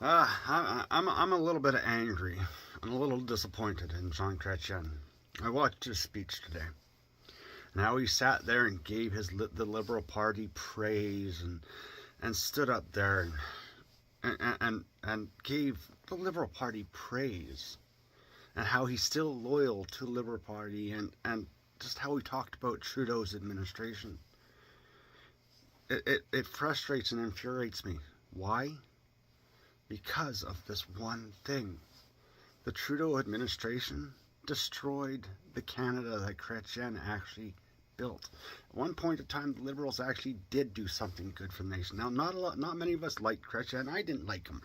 I'm a little bit angry. I'm a little disappointed in Jean Chrétien. I watched his speech today, and how he sat there and gave the Liberal Party praise and stood up there and gave the Liberal Party praise, and how he's still loyal to the Liberal Party, and just how he talked about Trudeau's administration. It frustrates and infuriates me. Why? Because of this one thing. The Trudeau administration destroyed the Canada that Chrétien actually built. At one point in time, the Liberals actually did do something good for the nation. Now, not many of us liked Chrétien. I didn't like him,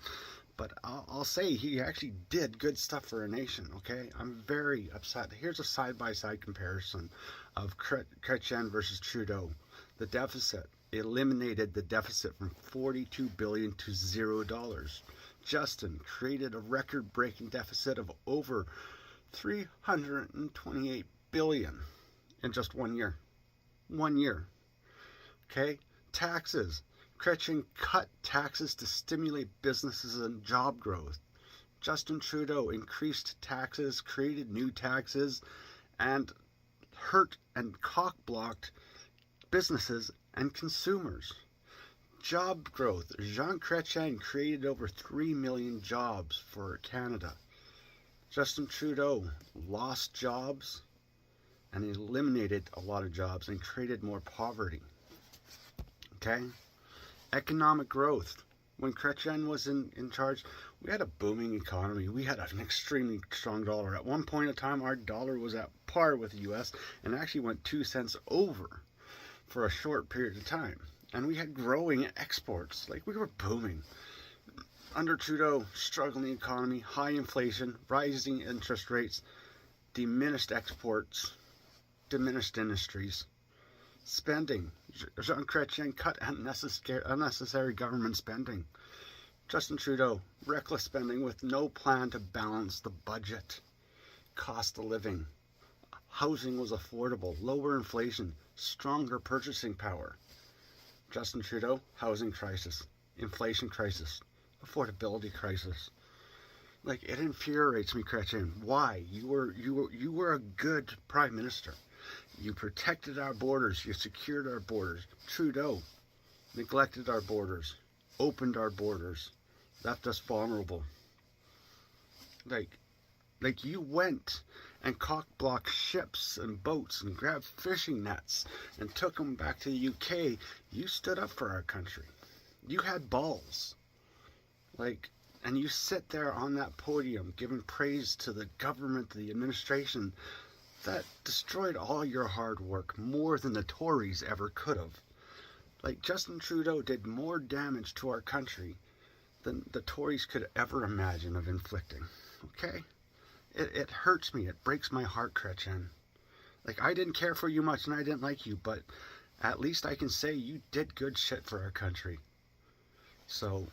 but I'll say he actually did good stuff for a nation. Okay, I'm very upset. Here's a side-by-side comparison of Chrétien versus Trudeau. The deficit eliminated the deficit from $42 billion to $0. Justin created a record-breaking deficit of over $328 billion in just 1 year. 1 year. Okay? Taxes. Chrétien cut taxes to stimulate businesses and job growth. Justin Trudeau increased taxes, created new taxes, and hurt and cock-blocked businesses and consumers. Job growth. Jean Chrétien created over 3 million jobs for Canada. Justin Trudeau lost jobs and eliminated a lot of jobs and created more poverty. Okay? Economic growth. When Chrétien was in charge, we had a booming economy. We had an extremely strong dollar. At one point in time, our dollar was at par with the US and actually went 2 cents over for a short period of time. And we had growing exports. Like, we were booming. Under Trudeau, struggling economy, high inflation, rising interest rates, diminished exports, diminished industries. Spending. Jean Chrétien cut unnecessary government spending. Justin Trudeau, reckless spending with no plan to balance the budget. Cost of living. Housing was affordable, lower inflation, stronger purchasing power. Justin Trudeau, housing crisis, inflation crisis, affordability crisis. Like, it infuriates me, Chrétien. Why? You were a good prime minister. You protected our borders. You secured our borders. Trudeau neglected our borders, opened our borders, left us vulnerable. Like you went and cock-blocked ships and boats and grabbed fishing nets and took them back to the UK. You stood up for our country. You had balls. And you sit there on that podium giving praise to the government, the administration that destroyed all your hard work more than the Tories ever could have. Like, Justin Trudeau did more damage to our country than the Tories could ever imagine of inflicting. Okay? It hurts me. It breaks my heart, Chrétien. Like, I didn't care for you much and I didn't like you, but at least I can say you did good shit for our country. So,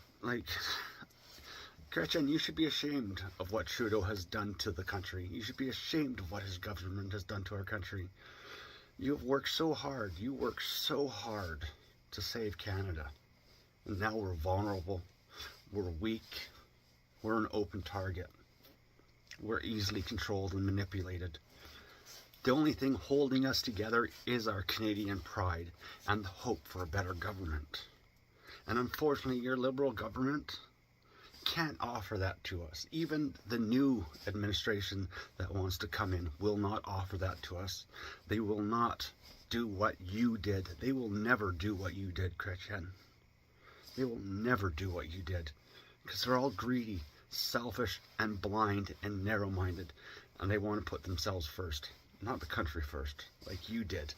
Chrétien, you should be ashamed of what Trudeau has done to the country. You should be ashamed of what his government has done to our country. You have worked so hard. You worked so hard to save Canada. And now we're vulnerable. We're weak. We're an open target. We're easily controlled and manipulated. The only thing holding us together is our Canadian pride and the hope for a better government. And unfortunately, your Liberal government can't offer that to us. Even the new administration that wants to come in will not offer that to us. They will not do what you did. They will never do what you did, Chrétien. They will never do what you did, because they're all greedy, selfish, and blind and narrow-minded, and they want to put themselves first, not the country first, like you did.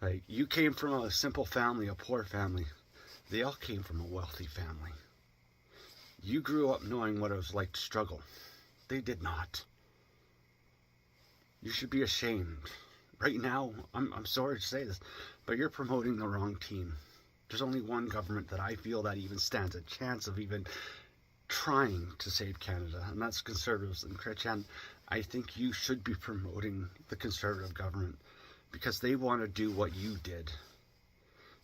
Like, you came from a simple family, a poor family. They all came from a wealthy family. You grew up knowing what it was like to struggle. They did not. You should be ashamed. Right now, I'm sorry to say this, but you're promoting the wrong team. There's only one government that I feel that even stands a chance of even trying to save Canada, and that's Conservatives. And Chrétien, I think you should be promoting the Conservative government because they want to do what you did.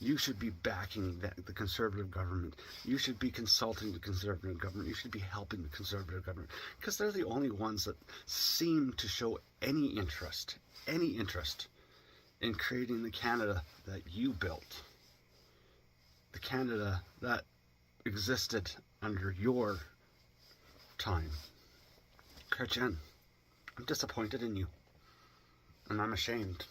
You should be backing the Conservative government. You should be consulting the Conservative government. You should be helping the Conservative government, because they're the only ones that seem to show any interest in creating the Canada that you built. The Canada that existed under your time. Chretien, I'm disappointed in you, and I'm ashamed.